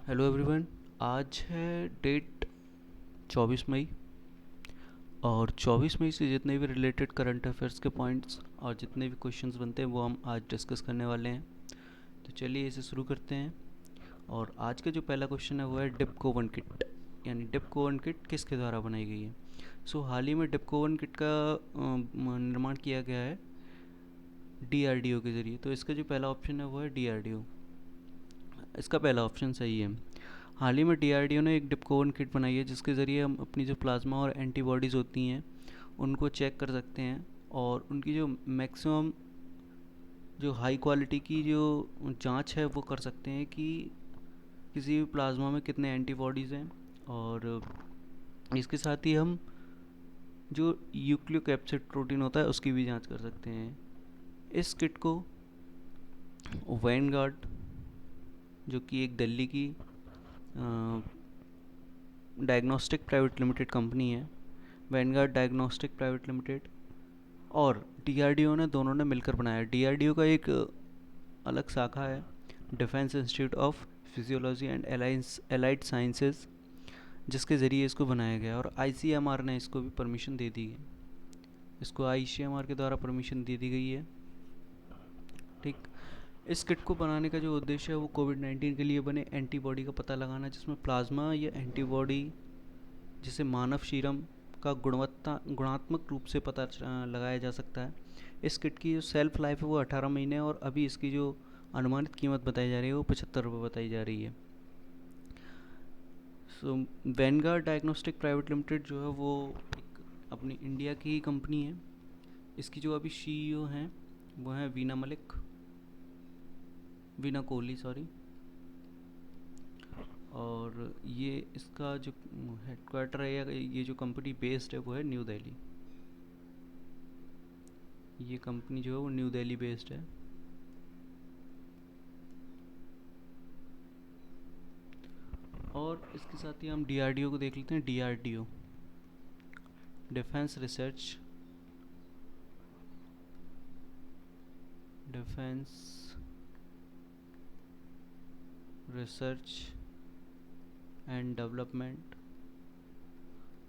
Hello everyone. आज है date 24 मई। और 24 मई से जितने भी रिलेटेड करंट अफेयर्स के पॉइंट्स और जितने भी क्वेश्चंस बनते हैं वो हम आज डिस्कस करने वाले हैं। तो चलिए इसे शुरू करते हैं। और आज का जो पहला क्वेश्चन है वो है डिप्को-1 किट, यानी डिप्को-1 किट किसके द्वारा बनाई गई है। हाल ही में डिप्को-1 किट का निर्माण किया गया है डीआरडीओ के ज़रिए। तो इसका जो पहला ऑप्शन है वो है डीआरडीओ। इसका पहला ऑप्शन सही है। हाल ही में डीआरडीओ ने एक डिप्को-1 किट बनाई है जिसके ज़रिए हम अपनी जो प्लाज्मा और एंटीबॉडीज़ होती हैं उनको चेक कर सकते हैं, और उनकी जो मैक्सिमम जो हाई क्वालिटी की जो जांच है वो कर सकते हैं कि किसी भी प्लाज्मा में कितने एंटीबॉडीज़ हैं। और इसके साथ ही हम जो न्यूक्लियोकैप्सिड प्रोटीन होता है उसकी भी जांच कर सकते हैं। इस किट को वैनगार्ड, जो कि एक दिल्ली की डायग्नोस्टिक प्राइवेट लिमिटेड कंपनी है, वैनगार्ड डायग्नोस्टिक प्राइवेट लिमिटेड और डीआरडीओ ने दोनों ने मिलकर बनाया। डीआरडीओ का एक अलग शाखा है, defence institute of physiology and allied sciences, जिसके ज़रिए इसको बनाया गया। और आईसीएमआर ने इसको भी परमिशन दे दी है। इसको आईसीएमआर के द्वारा परमिशन दे दी गई है। ठीक। इस किट को बनाने का जो उद्देश्य है वो कोविड-19 के लिए बने एंटीबॉडी का पता लगाना, जिसमें प्लाज्मा या एंटीबॉडी जिसे मानव सीरम का गुणात्मक रूप से पता लगाया जा सकता है। इस किट की जो सेल्फ लाइफ है वो 18 महीने है, और अभी इसकी जो अनुमानित कीमत बताई जा रही है वो 75 रुपये बताई जा रही है। वैनगार्ड डायग्नोस्टिक प्राइवेट लिमिटेड जो है वो एक अपनी इंडिया की ही कंपनी है। इसकी जो अभी सीईओ हैं वो हैं वीना कोहली सॉरी। और ये इसका जो हेडक्वार्टर है या ये जो कंपनी बेस्ड है वो है न्यू दिल्ली। ये कंपनी जो है वो न्यू दिल्ली बेस्ड है। और इसके साथ ही हम डीआरडीओ को देख लेते हैं। DRDO defence research defence research and development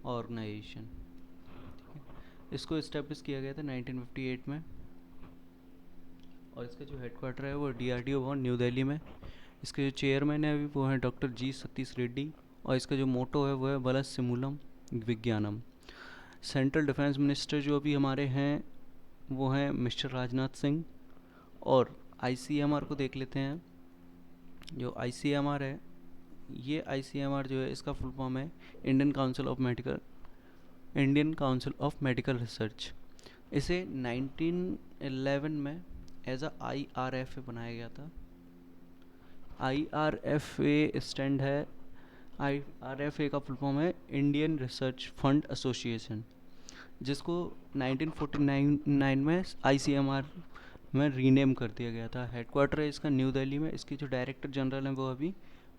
organisation. इसको इस्टेब्लिश किया गया था 1958 में, और इसका जो हेडक्वार्टर है वो डीआरडीओ भवन न्यू दिल्ली में। इसके जो चेयरमैन है अभी वो हैं डॉक्टर जी सतीश रेड्डी, और इसका जो मोटो है वो है बलस सिमूलम विज्ञानम। सेंट्रल डिफेंस मिनिस्टर जो अभी हमारे हैं वो हैं मिस्टर राजनाथ सिंह। और आईसीएमआर को देख लेते हैं। जो आईसीएमआर है, ये आईसीएमआर जो है इसका फुल फॉर्म है Indian council of medical research. इसे 1911 में एज अ आईआरएफए बनाया गया था। आईआरएफए स्टैंड है, आईआरएफए का फुल फॉर्म है इंडियन रिसर्च फंड एसोसिएशन, जिसको 1949 में आईसीएमआर में रीनेम कर दिया गया था। हेडक्वार्टर है इसका न्यू दिल्ली में। इसके जो डायरेक्टर जनरल हैं वो अभी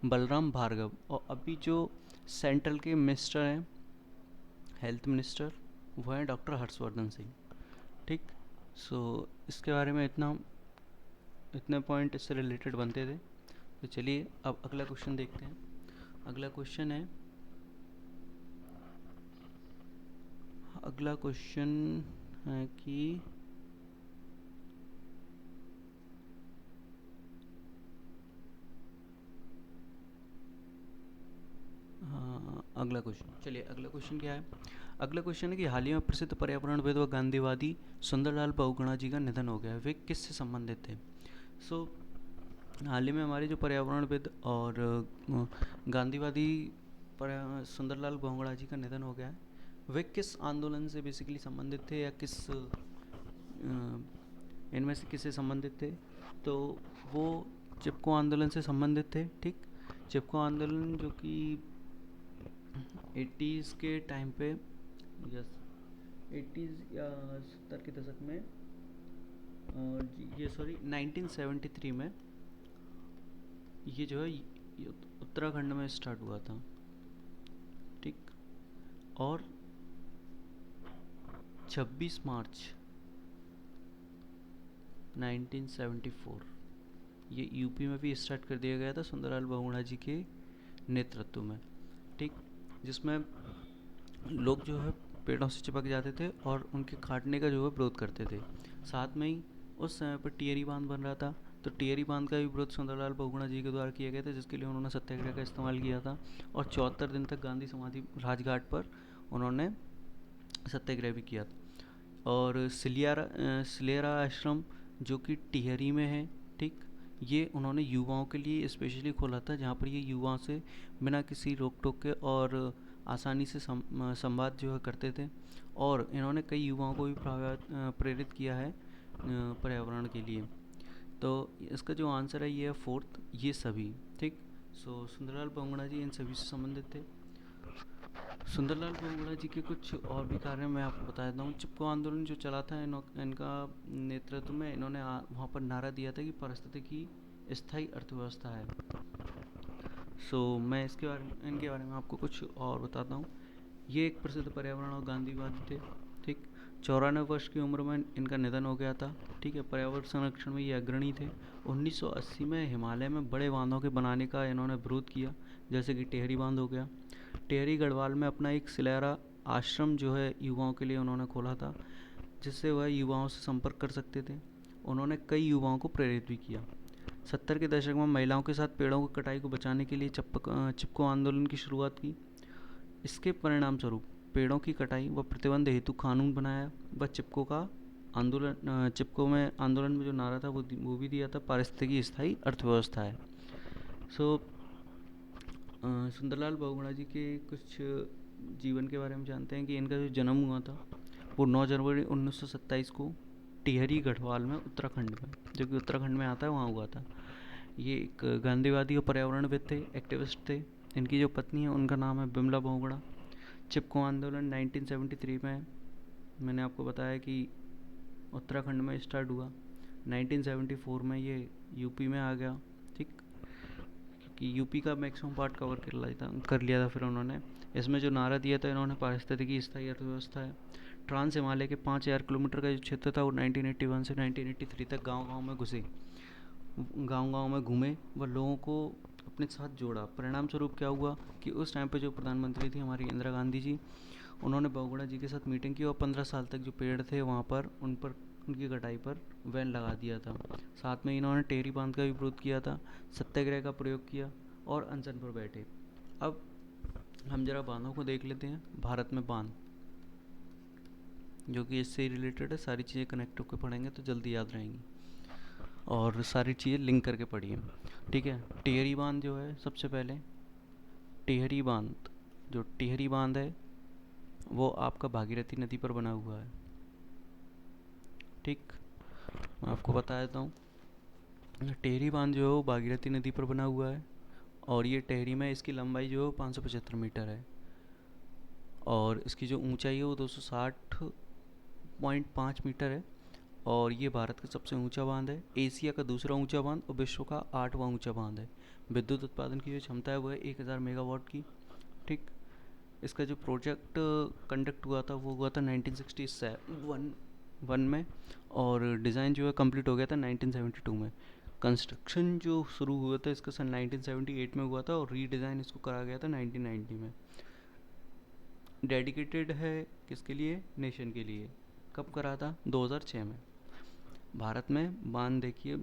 बलराम भार्गव, और अभी जो सेंट्रल के मिनिस्टर हैं, हेल्थ मिनिस्टर, वो हैं डॉक्टर हर्षवर्धन सिंह। ठीक। इसके बारे में इतने पॉइंट इससे रिलेटेड बनते थे। तो चलिए अब अगला क्वेश्चन देखते हैं। अगला क्वेश्चन है कि अगला क्वेश्चन क्या है। अगला क्वेश्चन है कि हाल ही में प्रसिद्ध पर्यावरणविद व गांधीवादी सुंदरलाल बहुगुणा जी का निधन हो गया है। वे किससे संबंधित थे। हाल ही में हमारे जो पर्यावरणविद और गांधीवादी सुंदरलाल बहुगुणा जी का निधन हो गया है। वे किस आंदोलन से बेसिकली संबंधित थे, या इनमें से किससे संबंधित थे। तो वो चिपको आंदोलन से संबंधित थे। ठीक। चिपको आंदोलन जो कि 80s के टाइम पे, यस 80s या 70 के दशक में, ये सॉरी 1973 में ये जो है उत्तराखंड में स्टार्ट हुआ था। ठीक। और 26 मार्च 1974 ये यूपी में भी स्टार्ट कर दिया गया था सुंदरलाल बहुगुणा जी के नेतृत्व में, ठीक, जिसमें लोग जो है पेड़ों से चिपक जाते थे और उनके काटने का जो है विरोध करते थे। साथ में ही उस समय पर टिहरी बांध बन रहा था, तो टिहरी बांध का भी विरोध सुंदरलाल बहुगुणा जी के द्वारा किया गया था, जिसके लिए उन्होंने सत्याग्रह का इस्तेमाल किया था। और 74 दिन तक गांधी समाधि राजघाट पर उन्होंने सत्याग्रह भी किया था। और सिलेरा आश्रम जो कि टिहरी में है, ठीक, ये उन्होंने युवाओं के लिए स्पेशली खोला था, जहाँ पर ये युवाओं से बिना किसी रोक टोक के और आसानी से संवाद जो है करते थे। और इन्होंने कई युवाओं को भी प्रेरित किया है पर्यावरण के लिए। तो इसका जो आंसर है ये है फोर्थ, ये सभी, ठीक। सो सुंदरलाल बहुगुणा जी इन सभी से संबंधित थे। सुंदरलाल बहुगुणा जी के कुछ और भी कार्य मैं आपको बता देता हूँ। चिपको आंदोलन जो चला था इनका नेतृत्व में, इन्होंने वहाँ पर नारा दिया था कि पारिस्थितिकी स्थायी अर्थव्यवस्था है। मैं इनके बारे में आपको कुछ और बताता हूँ। ये एक प्रसिद्ध पर्यावरण और गांधीवादी थे, ठीक। 94 वर्ष की उम्र में इनका निधन हो गया था, ठीक है। पर्यावरण संरक्षण में ये अग्रणी थे। 1980 में हिमालय में बड़े बांधों के बनाने का इन्होंने विरोध किया, जैसे कि टेहरी बांध हो गया। टेहरी गढ़वाल में अपना एक सिलेरा आश्रम जो है युवाओं के लिए उन्होंने खोला था, जिससे वह युवाओं से संपर्क कर सकते थे। उन्होंने कई युवाओं को प्रेरित भी किया। 70 के दशक में महिलाओं के साथ पेड़ों की कटाई को बचाने के लिए चिपको आंदोलन की शुरुआत की। इसके परिणाम स्वरूप पेड़ों की कटाई व प्रतिबंध हेतु कानून बनाया व चिपको में आंदोलन में जो नारा था वो भी दिया था, पारिस्थितिकी स्थायी अर्थव्यवस्था है। सुंदरलाल बहुगुणा जी के कुछ जीवन के बारे में जानते हैं कि इनका जो जन्म हुआ था वो 9 जनवरी 1927 को टिहरी गढ़वाल में, उत्तराखंड में, जो कि उत्तराखंड में आता है, वहाँ हुआ था। ये एक गांधीवादी और पर्यावरणविद थे, एक्टिविस्ट थे। इनकी जो पत्नी है उनका नाम है बिमला बहुगुणा। चिपको आंदोलन 1973 में, मैंने आपको बताया कि उत्तराखंड में स्टार्ट हुआ। 1974 में ये यूपी में आ गया, ठीक, क्योंकि यूपी का मैक्सिमम पार्ट कवर कर लिया था फिर उन्होंने। इसमें जो नारा दिया था इन्होंने, पारिस्थितिकी स्थायी अर्थव्यवस्था है। ट्रांस हिमालय के 5000 किलोमीटर का जो क्षेत्र था वो 1981 से 1983 तक गांव-गांव में घुसे, गांव-गांव में घूमे व लोगों को अपने साथ जोड़ा। परिणाम स्वरूप क्या हुआ कि उस टाइम पे जो प्रधानमंत्री थी हमारी इंदिरा गांधी जी, उन्होंने बहुगुणा जी के साथ मीटिंग की और 15 साल तक जो पेड़ थे वहाँ पर उनकी कटाई पर बैन लगा दिया था। साथ में इन्होंने टेहरी बांध का भी विरोध किया था, सत्याग्रह का प्रयोग किया और अनशन पर बैठे। अब हम जरा बांधों को देख लेते हैं। भारत में बांध, जो कि इससे रिलेटेड है, सारी चीज़ें कनेक्ट होकर पढ़ेंगे तो जल्दी याद रहेंगी और सारी चीज़ें लिंक करके पढ़िए, ठीक है। टिहरी बांध जो है, सबसे पहले टिहरी बांध, जो टिहरी बांध है वो आपका भागीरथी नदी पर बना हुआ है, ठीक। मैं आपको बता देता हूँ, टिहरी बांध जो है वो भागीरथी नदी पर बना हुआ है और ये टिहरी में इसकी लंबाई जो है 575 मीटर है और इसकी जो ऊंचाई है वो 260.5 मीटर है। और ये भारत का सबसे ऊंचा बांध है, एशिया का दूसरा ऊंचा बांध और विश्व का 8वां ऊंचा बांध है। विद्युत उत्पादन की जो क्षमता है वो है 1000 मेगावाट की, ठीक। इसका जो प्रोजेक्ट कंडक्ट हुआ था वो हुआ था 1967 में और डिज़ाइन जो है कंप्लीट हो गया था 1972 में। कंस्ट्रक्शन जो शुरू हुआ था इसका सन 1978 में हुआ था और रीडिज़ाइन इसको करा गया था 1990 में। डेडिकेटेड है किसके लिए? नेशन के लिए। कब करा था? 2006 में। भारत में बांध देखिए,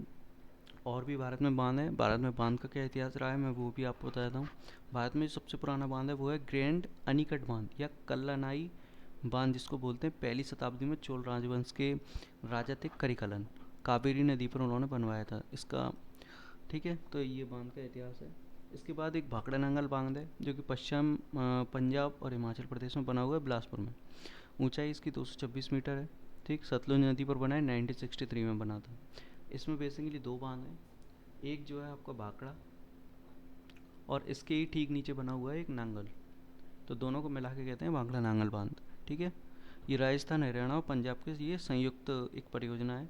और भी भारत में बांध है। भारत में बांध का क्या इतिहास रहा है मैं वो भी आपको बता देता हूँ। भारत में जो सबसे पुराना बांध है वो है ग्रैंड अनीकट बांध या कल्लानाई बांध, जिसको बोलते हैं। 1ली शताब्दी में चोल राजवंश के राजा थे करिकलन, कावेरी नदी पर उन्होंने बनवाया था इसका, ठीक है। तो ये बांध का इतिहास है। इसके बाद एक भाखड़ा नांगल बांध है जो कि पश्चिम पंजाब और हिमाचल प्रदेश में बना हुआ है, बिलासपुर में। ऊंचाई इसकी 226 मीटर है, ठीक। सतलुज नदी पर बना है, 1963 में बना था। इसमें बेसिकली दो बांध हैं, एक जो है आपका भाखड़ा और इसके ही ठीक नीचे बना हुआ है एक नांगल, तो दोनों को मिला के कहते हैं भाखड़ा नांगल बांध, ठीक है। ये राजस्थान, हरियाणा और पंजाब के ये संयुक्त एक परियोजना है,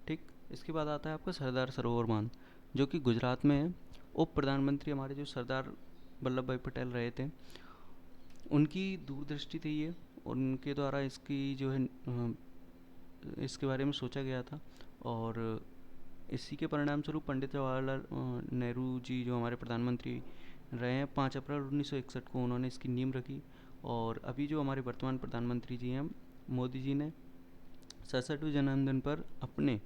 ठीक। इसके बाद आता है आपका सरदार सरोवर बांध जो कि गुजरात में है। उप प्रधानमंत्री हमारे जो सरदार वल्लभ भाई पटेल रहे थे, उनकी दूरदृष्टि थी ये, उनके द्वारा इसकी जो है इसके बारे में सोचा गया था और इसी के परिणाम स्वरूप पंडित जवाहरलाल नेहरू जी जो हमारे प्रधानमंत्री रहे हैं। 5 अप्रैल 1961 को उन्होंने इसकी नींव रखी। और अभी जो हमारे वर्तमान प्रधानमंत्री जी हैं मोदी जी ने 67वें जन्मदिन पर अपने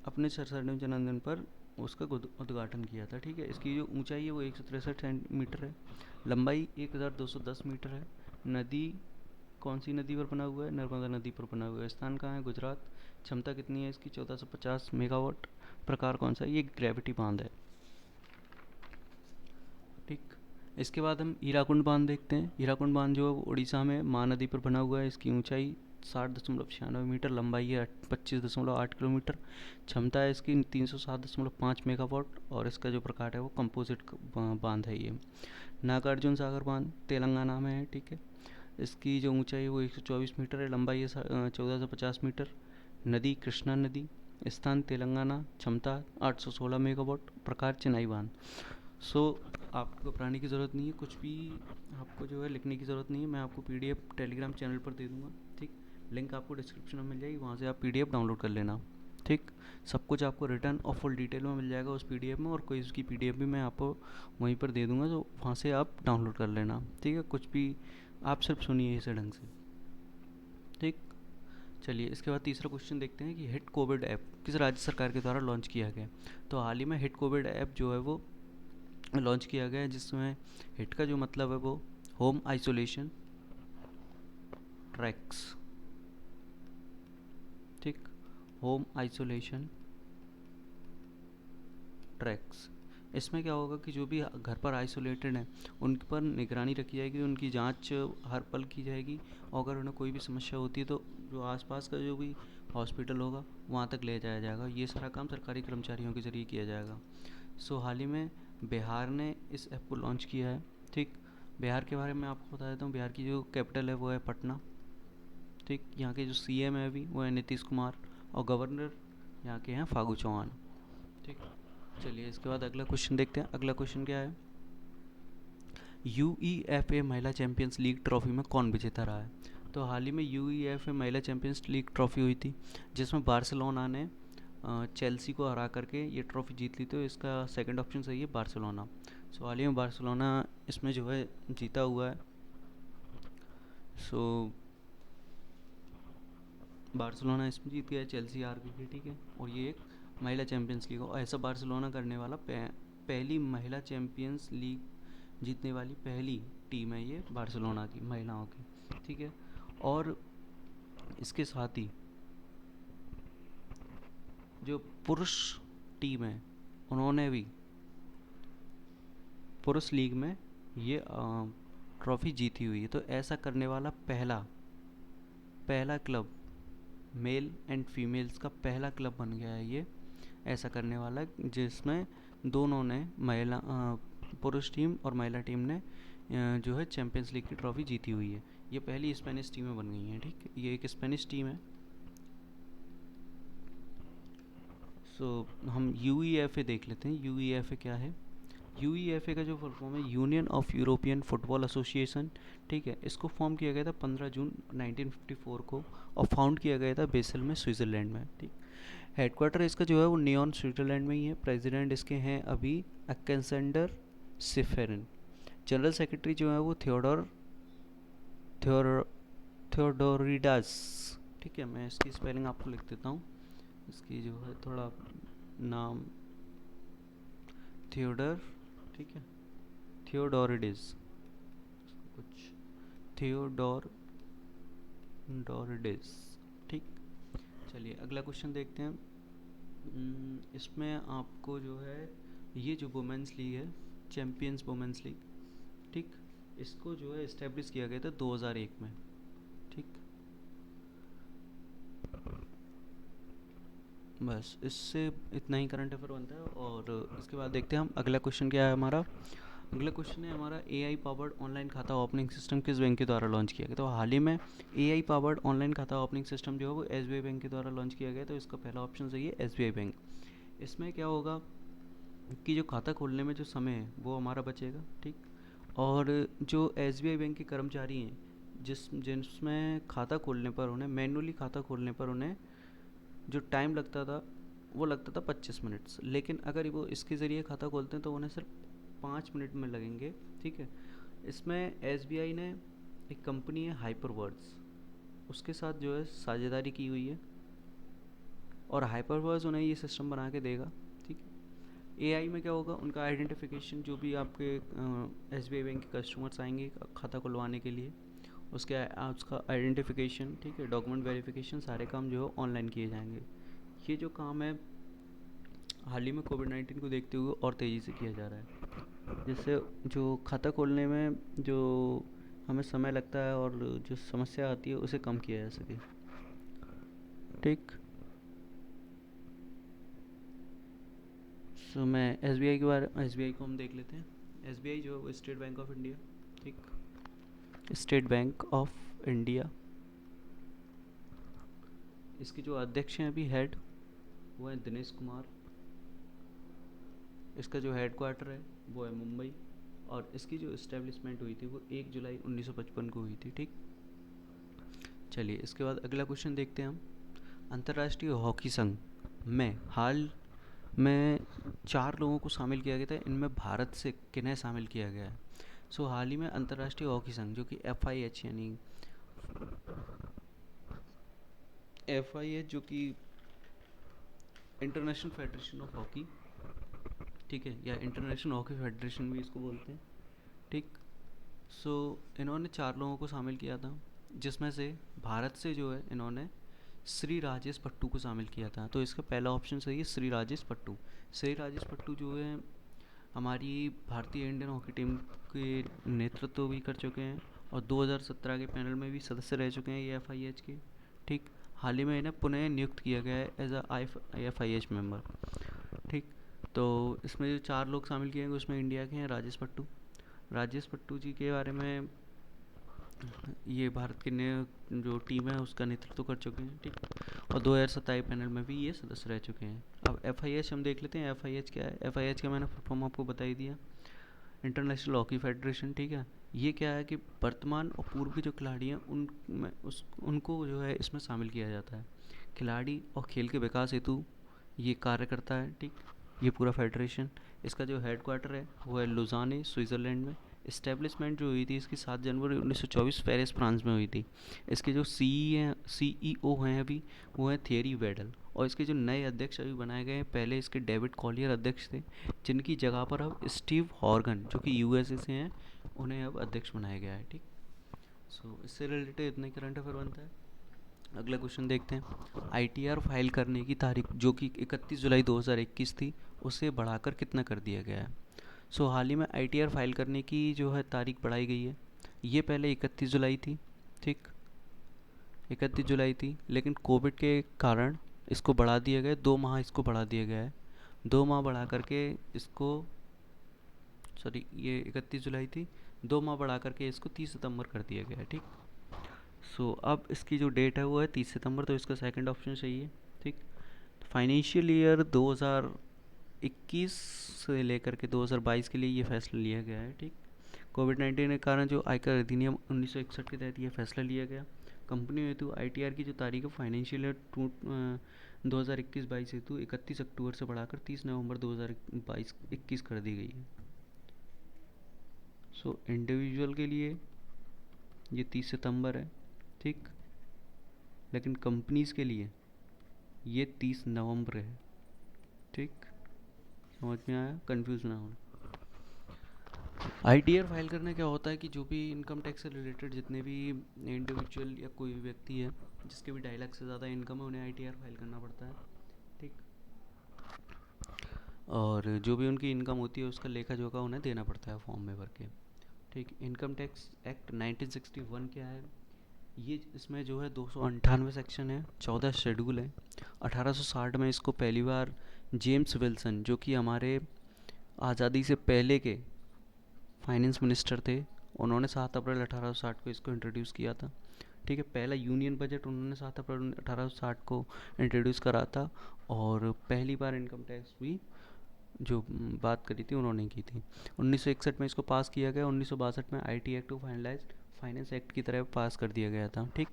अपने 67वें जन्मदिन पर उसका उद्घाटन किया था। ठीक है, इसकी जो ऊंचाई है वो 163 सेंटीमीटर है, लंबाई 1210 मीटर है। नदी कौन सी नदी पर बना हुआ है? नर्मदा नदी पर बना हुआ है। स्थान कहाँ है? गुजरात। क्षमता कितनी है इसकी? 1450 मेगावाट। प्रकार कौन सा है? ये ग्रेविटी बांध है। ठीक, इसके बाद हम हीराकुंड बांध देखते हैं। हीराकुंड बांध जो है वो उड़ीसा में महानदी पर बना हुआ है। इसकी ऊंचाई 60.96 मीटर, लंबाई है 25.8 किलोमीटर। क्षमता है इसकी 307.5 मेगावाट। और इसका जो प्रकार है वो कंपोजिट बांध है ये। नागार्जुन सागर बांध तेलंगाना में है। ठीक है, इसकी जो ऊंचाई है वो 124 मीटर है, लंबाई है 1450 मीटर। नदी कृष्णा नदी। स्थान तेलंगाना। क्षमता 816 मेगावाट। प्रकार चिनाई बांध। सो आपको घबराने की ज़रूरत नहीं है, कुछ भी आपको जो है लिखने की ज़रूरत नहीं है। मैं आपको पीडीएफ टेलीग्राम चैनल पर दे दूँगा। ठीक, लिंक आपको डिस्क्रिप्शन में मिल जाएगी, वहाँ से आप पीडीएफ डाउनलोड कर लेना। ठीक, सब कुछ आपको रिटर्न और फुल डिटेल में मिल जाएगा उस पीडीएफ में, और कोई उसकी पीडीएफ भी मैं आपको वहीं पर दे दूँगा, तो वहाँ से आप डाउनलोड कर लेना। ठीक है, कुछ भी आप सिर्फ सुनिए इसे ढंग से। ठीक, चलिए इसके बाद तीसरा क्वेश्चन देखते हैं कि हिट कोविड ऐप किस राज्य सरकार के द्वारा लॉन्च किया गया। तो हाल ही में हिट कोविड ऐप जो है वो लॉन्च किया गया है, जिसमें हिट का जो मतलब है वो होम आइसोलेशन ट्रैक्स। ठीक, होम आइसोलेशन ट्रैक्स। इसमें क्या होगा कि जो भी घर पर आइसोलेटेड हैं उन पर निगरानी रखी जाएगी, उनकी जांच हर पल की जाएगी, और अगर उन्हें कोई भी समस्या होती है तो जो आसपास का जो भी हॉस्पिटल होगा वहाँ तक ले जाया जाएगा। ये सारा काम सरकारी कर्मचारियों के ज़रिए किया जाएगा। सो हाल ही में बिहार ने इस ऐप को लॉन्च किया है। ठीक, बिहार के बारे में आपको बता देता हूँ। बिहार की जो कैपिटल है वो है पटना। ठीक, यहाँ के जो सीएम है अभी वो है नीतीश कुमार, और गवर्नर यहाँ के हैं फागू चौहान। ठीक, चलिए इसके बाद अगला क्वेश्चन देखते हैं। अगला क्वेश्चन क्या है? यूईएफए महिला चैंपियंस लीग ट्रॉफी में कौन विजेता रहा है? तो हाल ही में यूईएफए महिला चैंपियंस लीग ट्रॉफी हुई थी, जिसमें बार्सिलोना ने चेल्सी को हरा करके ये ट्रॉफी जीत ली। तो इसका सेकंड ऑप्शन सही है, बार्सिलोना। सो हाल ही में बार्सिलोना इसमें जो है जीता हुआ है। सो बार्सिलोना इसमें जीत गया है, चेल्सी हार गई है। ठीक है, और ये एक महिला चैंपियंस लीग और ऐसा बार्सिलोना करने वाला पहली महिला चैंपियंस लीग जीतने वाली पहली टीम है ये बार्सिलोना की महिलाओं की। ठीक है, और इसके साथ ही जो पुरुष टीम है उन्होंने भी पुरुष लीग में ये ट्रॉफी जीती हुई है। तो ऐसा करने वाला पहला पहला क्लब, मेल एंड फीमेल्स का पहला क्लब बन गया है ये, ऐसा करने वाला, जिसमें दोनों ने पुरुष टीम और महिला टीम ने जो है चैंपियंस लीग की ट्रॉफी जीती हुई है। ये पहली स्पेनिश टीमें बन गई हैं। ठीक, ये एक स्पेनिश टीम है। सो हम यूईएफए देख लेते हैं। यूईएफए क्या है? यूईएफए का जो फुल फॉर्म है union of European football association. ठीक है, इसको फॉर्म किया गया था 15 जून 1954 को, और फाउंड किया गया था बेसल में, स्विट्ज़रलैंड में। ठीक, हेडक्वार्टर इसका जो है वो नियॉन स्विट्ज़रलैंड में ही है। प्रेसिडेंट इसके हैं अभी अलेक्जेंडर सिफेरिन। जनरल सेक्रेटरी जो है वो थियोडोर थियोडोरिडास। ठीक है, मैं इसकी स्पेलिंग आपको लिख देता हूँ। इसकी जो है थोड़ा नाम थियोडर, ठीक है, थियोडोरिडिस कुछ, थियोडोरिडिस। ठीक, चलिए अगला क्वेश्चन देखते हैं। इसमें आपको जो है ये जो वुमेंस लीग है, चैम्पियंस वुमेंस लीग, ठीक, इसको जो है इस्टेब्लिश किया गया था 2001 में। ठीक, बस इससे इतना ही करंट अफेयर बनता है। और इसके बाद देखते हैं हम अगला क्वेश्चन क्या है हमारा। अगला क्वेश्चन है हमारा एआई पावर्ड ऑनलाइन खाता ओपनिंग सिस्टम किस बैंक के द्वारा लॉन्च किया गया? तो हाल ही में एआई पावर्ड ऑनलाइन खाता ओपनिंग सिस्टम जो है वो एसबीआई बैंक के द्वारा लॉन्च किया गया। तो इसका पहला ऑप्शन सही है, एसबीआई बैंक। इसमें क्या होगा कि जो खाता खोलने में जो समय है वो हमारा बचेगा। ठीक, और जो एसबीआई बैंक के कर्मचारी हैं जिसमें खाता खोलने पर उन्हें मैनुअली खाता खोलने पर उन्हें जो टाइम लगता था वो लगता था 25 मिनट्स, लेकिन अगर वो इसके ज़रिए खाता खोलते हैं तो उन्हें सिर्फ 5 मिनट में लगेंगे, ठीक है। इसमें एसबीआई ने एक कंपनी है हाइपरवर्ड्स, उसके साथ जो है साझेदारी की हुई है, और हाइपरवर्ड्स उन्हें ये सिस्टम बना के देगा, ठीक है। एआई में क्या होगा, उनका आइडेंटिफिकेशन, जो भी आपके एसबीआई बैंक के कस्टमर्स आएंगे खाता खुलवाने के लिए, उसका आइडेंटिफिकेशन, ठीक है, डॉक्यूमेंट वेरिफिकेशन, सारे काम जो है ऑनलाइन किए जाएंगे। ये जो काम है हाल ही में कोविड-19 को देखते हुए और तेज़ी से किया जा रहा है, जिससे जो खाता खोलने में जो हमें समय लगता है और जो समस्या आती है उसे कम किया जा सके, ठीक। सो मैं एसबीआई को हम देख लेते हैं। एसबीआई जो है वो स्टेट बैंक ऑफ इंडिया, ठीक, स्टेट बैंक ऑफ इंडिया। इसके जो अध्यक्ष हैं अभी हेड, वो है दिनेश कुमार। इसका जो हेड क्वार्टर है वो है मुंबई, और इसकी जो इस्टेब्लिशमेंट हुई थी वो 1 जुलाई 1955 को हुई थी, ठीक। चलिए इसके बाद अगला क्वेश्चन देखते हैं हम। अंतर्राष्ट्रीय हॉकी संघ में हाल में 4 लोगों को शामिल किया गया था, इनमें भारत से किन्हें शामिल किया गया है। सो हाल ही में अंतर्राष्ट्रीय हॉकी संघ, जो कि FIH यानी FIH जो कि इंटरनेशनल फेडरेशन ऑफ हॉकी, ठीक है, या इंटरनेशनल हॉकी फेडरेशन भी इसको बोलते हैं, ठीक। सो इन्होंने 4 लोगों को शामिल किया था, जिसमें से भारत से जो है इन्होंने श्री राजेश पट्टू को शामिल किया था। तो इसका पहला ऑप्शन सही है, श्री राजेश पट्टू। श्री राजेश पट्टू जो है हमारी भारतीय इंडियन हॉकी टीम के नेतृत्व भी कर चुके हैं, और 2017 के पैनल में भी सदस्य रह चुके हैं ये FIH के, ठीक। हाल ही में इन्हें पुनः नियुक्त किया गया है एज अ FIH मेंबर, ठीक। तो इसमें जो 4 लोग शामिल किए गए उसमें इंडिया के हैं राजेश पट्टू जी के बारे में, ये भारत की नए जो टीम है उसका नेतृत्व कर चुके हैं, ठीक। और 2027 पैनल में भी ये सदस्य रह चुके हैं। अब FIH हम देख लेते हैं, FIH क्या है। FIH का मैंने फुल फॉर्म आपको बता ही दिया, इंटरनेशनल हॉकी फेडरेशन, ठीक है। ये क्या है कि वर्तमान और पूर्व के जो खिलाड़ी हैं उनको जो है इसमें शामिल किया जाता है। खिलाड़ी और खेल के विकास हेतु ये कार्य करता है, ठीक। ये पूरा फेडरेशन, इसका जो हेड क्वार्टर है वो है लुज़ाने, स्विट्ज़रलैंड में। इस्टेब्लिशमेंट जो हुई थी इसकी 7 जनवरी 1924 पेरिस फ्रांस में हुई थी। इसके जो CEO हैं अभी, वो हैं थियरी वेडल, और इसके जो नए अध्यक्ष अभी बनाए गए हैं, पहले इसके डेविड कॉलियर अध्यक्ष थे, जिनकी जगह पर अब स्टीव हॉर्गन जो कि USA से हैं, उन्हें अब अध्यक्ष बनाया गया है, ठीक। सो इससे रिलेटेड इतना ही करंट अफेयर बनता है। अगला क्वेश्चन देखते हैं। ITR फाइल करने की तारीख जो कि 31 जुलाई 2021 थी, उसे बढ़ाकर कितना कर दिया गया है। सो हाल ही में ITR फाइल करने की जो है तारीख बढ़ाई गई है। ये पहले 31 जुलाई थी, ठीक, 31 जुलाई थी, लेकिन कोविड के कारण इसको बढ़ा दिया गया, 2 माह इसको बढ़ा दिया गया है। 2 माह बढ़ा करके इसको, सॉरी, ये 31 जुलाई थी, 2 माह बढ़ा करके इसको 30 सितंबर कर दिया गया है, ठीक। सो अब इसकी जो डेट है वो है 30 सितंबर, तो इसका सेकंड ऑप्शन सही है, ठीक। फाइनेंशियल ईयर 2021 से लेकर के 2022 के लिए ये फैसला लिया गया है, ठीक। कोविड-19 के कारण जो आयकर अधिनियम 1961 के तहत ये फैसला लिया गया। कंपनी हेतु ITR की जो तारीख है फाइनेंशियल ईयर 2021-22 हेतु 31 अक्टूबर से बढ़ाकर 30 नवंबर 2022-21 कर दी गई है। सो इंडिविजुअल के लिए ये 30 सितंबर है, ठीक, लेकिन कंपनीज के लिए ये 30 नवंबर है, ठीक। समझ में आया, कंफ्यूज ना हो। ITR फाइल करना क्या होता है कि जो भी इनकम टैक्स से रिलेटेड जितने भी इंडिविजुअल या कोई व्यक्ति है जिसके भी 2.5 लाख से ज़्यादा इनकम है, उन्हें ITR फाइल करना पड़ता है, ठीक। और जो भी उनकी इनकम होती है उसका लेखा जोखा उन्हें देना पड़ता है फॉर्म में भर के, ठीक। इनकम टैक्स एक्ट 1961 क्या है, ये इसमें जो है 298 सेक्शन है, 14 शेड्यूल है। 1860 में इसको पहली बार जेम्स विल्सन, जो कि हमारे आज़ादी से पहले के फाइनेंस मिनिस्टर थे, उन्होंने 7 अप्रैल 1860 को इसको इंट्रोड्यूस किया था, ठीक है। पहला यूनियन बजट उन्होंने 7 अप्रैल 1860 को इंट्रोड्यूस करा था, और पहली बार इनकम टैक्स भी जो बात करी थी उन्होंने की थी। 1961 में इसको पास किया गया, 1962 में IT एक्ट को फाइनेंस एक्ट की तरह पास कर दिया गया था, ठीक।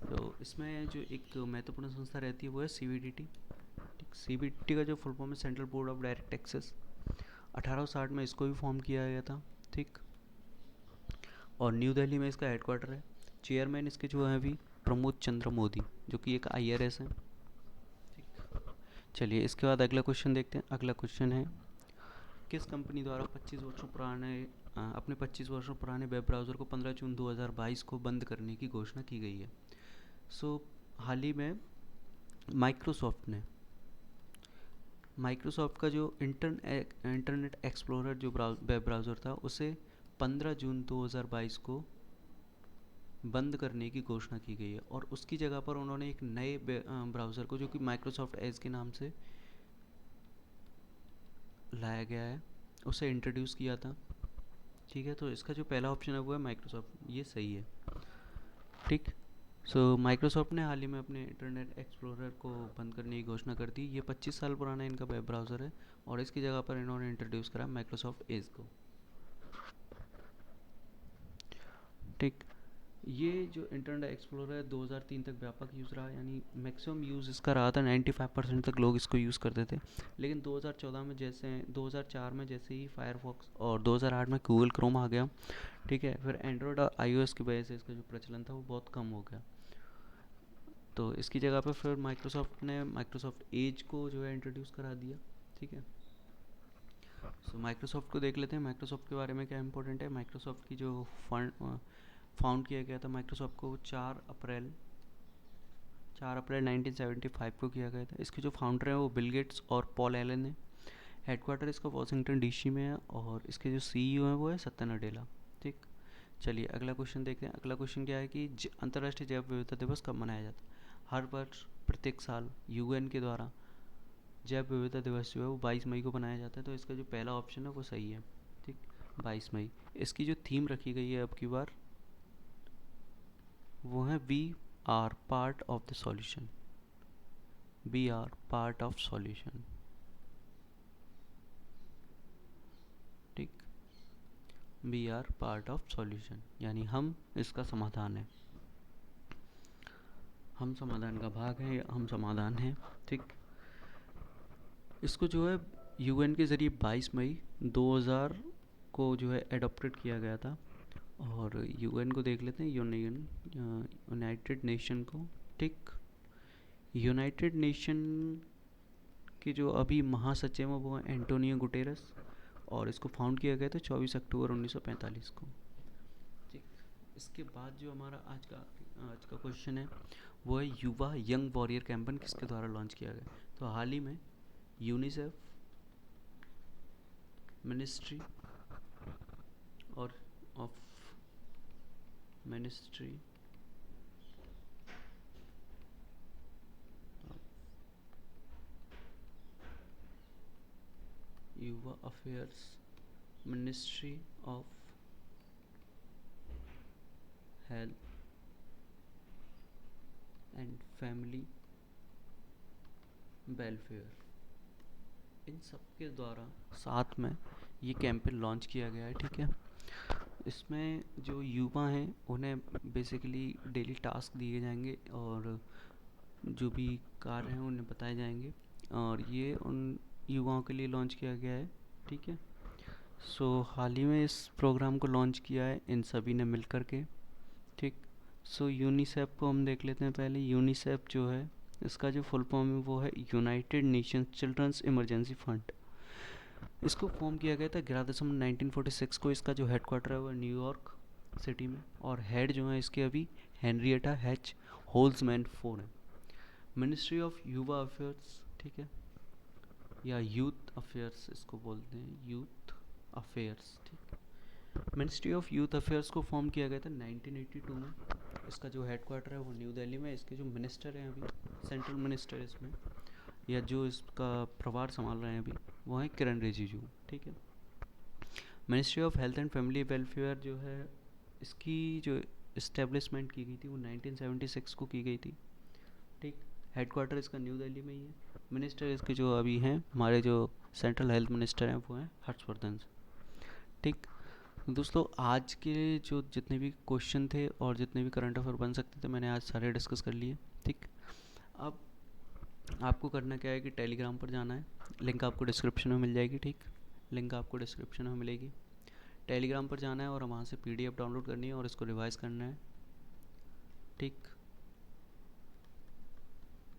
तो इसमें जो एक महत्वपूर्ण संस्था रहती है वो है CBDT, ठीक। CBDT का जो फुल फॉर्म है central board of direct taxes, 1860 में इसको भी फॉर्म किया गया था, ठीक। और न्यू दिल्ली में इसका हेडक्वार्टर है। चेयरमैन इसके जो है अभी प्रमोद चंद्र मोदी, जो कि एक IRS है, ठीक। चलिए इसके बाद अगला क्वेश्चन देखते हैं। अगला क्वेश्चन है, किस कंपनी द्वारा 25 वर्षों पुराने अपने 25 वर्षों पुराने वेब ब्राउज़र को 15 जून 2022 को बंद करने की घोषणा की गई है? हाल ही में माइक्रोसॉफ्ट का जो इंटरनेट एक्सप्लोरर जो वेब ब्राउज़र था, उसे 15 जून 2022 को बंद करने की घोषणा की गई है। और उसकी जगह पर उन्होंने एक नए ब्राउज़र को, जो कि माइक्रोसॉफ्ट एज के नाम से लाया गया है, उसे इंट्रोड्यूस किया था, ठीक है। तो इसका जो पहला ऑप्शन है वो है माइक्रोसॉफ्ट, ये सही है, ठीक। माइक्रोसॉफ्ट ने हाल ही में अपने इंटरनेट एक्सप्लोरर को बंद करने की घोषणा कर दी। ये 25 साल पुराना इनका वेब ब्राउज़र है और इसकी जगह पर इन्होंने इंट्रोड्यूस करा माइक्रोसॉफ्ट एज को, ठीक। ये जो इंटरनेट एक्सप्लोरर है 2003 तक व्यापक यूज़ रहा, यानी मैक्सिमम यूज़ इसका रहा था। 95% तक लोग इसको यूज़ करते थे। लेकिन 2004 में जैसे ही फायरफॉक्स और 2008 में गूगल क्रोम आ गया, ठीक है, फिर एंड्रॉयड और iOS की वजह से इसका जो प्रचलन था वो बहुत कम हो गया। तो इसकी जगह पर फिर माइक्रोसॉफ्ट ने माइक्रोसॉफ्ट एज को जो है इंट्रोड्यूस करा दिया, ठीक है। माइक्रोसॉफ्ट को देख लेते हैं। माइक्रोसॉफ्ट के बारे में क्या इंपॉर्टेंट है। माइक्रोसॉफ्ट की जो फाउंड किया गया था माइक्रोसॉफ्ट को 4 अप्रैल 1975 को किया गया था। इसके जो फाउंडर हैं वो बिल गेट्स और पॉल एलन है। हेडक्वार्टर इसका वॉशिंगटन DC में है और इसके जो CEO हैं वो है सत्या नडेला, ठीक। चलिए अगला क्वेश्चन देखते हैं। अगला क्वेश्चन क्या है कि अंतर्राष्ट्रीय जैव विविधता दिवस कब मनाया जाता है? हर वर्ष प्रत्येक साल UN के द्वारा जैव विविधता दिवस जो है वो 22 मई को मनाया जाता है। तो इसका जो पहला ऑप्शन है वो सही है, ठीक, 22 मई। इसकी जो थीम रखी गई है अब की बार वो है we are part of the solution. We are part of solution, ठीक। We are part of solution यानी हम इसका समाधान है, हम समाधान का भाग है या हम समाधान है, ठीक। इसको जो है UN के ज़रिए 22 मई 2000 को जो है एडॉप्टेड किया गया था। और UN को देख लेते हैं, यूनाइटेड नेशन को, ठीक। यूनाइटेड नेशन के जो अभी महासचिव हैं वो हैं एंटोनियो गुटेरस और इसको फाउंड किया गया था 24 अक्टूबर 1945 को, ठीक। इसके बाद जो हमारा आज का क्वेश्चन है वो है युवा यंग वॉरियर कैंपेन किसके द्वारा लॉन्च किया गया? तो हाल ही में यूनिसेफ, मिनिस्ट्री और ऑफ मिनिस्ट्री युवा affairs, ministry of health and family welfare, इन सब के द्वारा साथ में ये कैंपेन लॉन्च किया गया है, ठीक है। इसमें जो युवा हैं उन्हें बेसिकली डेली टास्क दिए जाएंगे और जो भी कार्य हैं उन्हें बताए जाएंगे और ये उन युवाओं के लिए लॉन्च किया गया है, ठीक है। हाल ही में इस प्रोग्राम को लॉन्च किया है इन सभी ने मिल कर के, ठीक। यूनिसेफ को हम देख लेते हैं पहले। यूनिसेफ जो है इसका जो फुल फॉर्म है वो है United Nations children's emergency fund. इसको फॉर्म किया गया था 11 दिसंबर 1946 को। इसका जो हेडक्वार्टर है वो न्यूयॉर्क सिटी में और हेड जो है इसके अभी हेनरिएटा H होल्समैन 4 है। मिनिस्ट्री ऑफ युवा अफेयर्स, ठीक है, या यूथ अफेयर्स इसको बोलते हैं, यूथ अफेयर्स, ठीक। मिनिस्ट्री ऑफ यूथ अफेयर्स को फॉर्म किया गया था 1982 में। इसका जो हेडक्वार्टर है वो न्यू दिल्ली में। इसके जो मिनिस्टर हैं अभी सेंट्रल मिनिस्टर इसमें या जो इसका प्रभार संभाल रहे हैं अभी वो है किरण रिजिजू, ठीक है। Ministry of health and family welfare जो है इसकी जो इस्टेब्लिशमेंट की गई थी वो 1976 को की गई थी, ठीक। हेडक्वार्टर इसका न्यू दिल्ली में ही है। मिनिस्टर इसके जो अभी हैं हमारे जो सेंट्रल हेल्थ मिनिस्टर हैं वो हैं हर्षवर्धन, ठीक। दोस्तों आज के जो जितने भी क्वेश्चन थे और जितने भी करंट अफेयर बन सकते थे मैंने आज सारे डिस्कस कर लिए, ठीक। अब आपको करना क्या है कि टेलीग्राम पर जाना है, लिंक आपको डिस्क्रिप्शन में मिल जाएगी, ठीक। लिंक आपको डिस्क्रिप्शन में मिलेगी। टेलीग्राम पर जाना है और वहाँ से PDF डाउनलोड करनी है और इसको रिवाइज़ करना है। ठीक,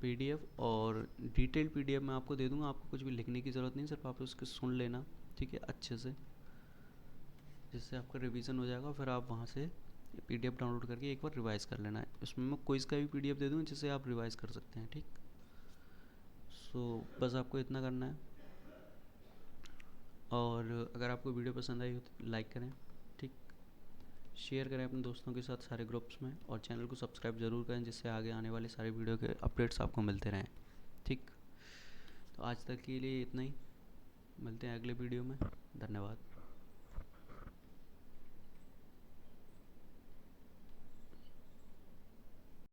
PDF और डिटेल PDF मैं आपको दे दूँगा, आपको कुछ भी लिखने की ज़रूरत नहीं, सिर्फ आप उसको सुन लेना, ठीक है, अच्छे से, जिससे आपका रिवीजन हो जाएगा। फिर आप वहाँ से PDF डाउनलोड करके एक बार रिवाइज़ कर लेना है। इसमें मैं क्विज़ का भी PDF दे दूँगा जिससे आप रिवाइज़ कर सकते हैं। ठीक, बस आपको इतना करना है। और अगर आपको वीडियो पसंद आई हो तो लाइक करें, ठीक, शेयर करें अपने दोस्तों के साथ सारे ग्रुप्स में, और चैनल को सब्सक्राइब ज़रूर करें जिससे आगे आने वाले सारे वीडियो के अपडेट्स आपको मिलते रहें। ठीक, तो आज तक के लिए इतना ही, मिलते हैं अगले वीडियो में। धन्यवाद।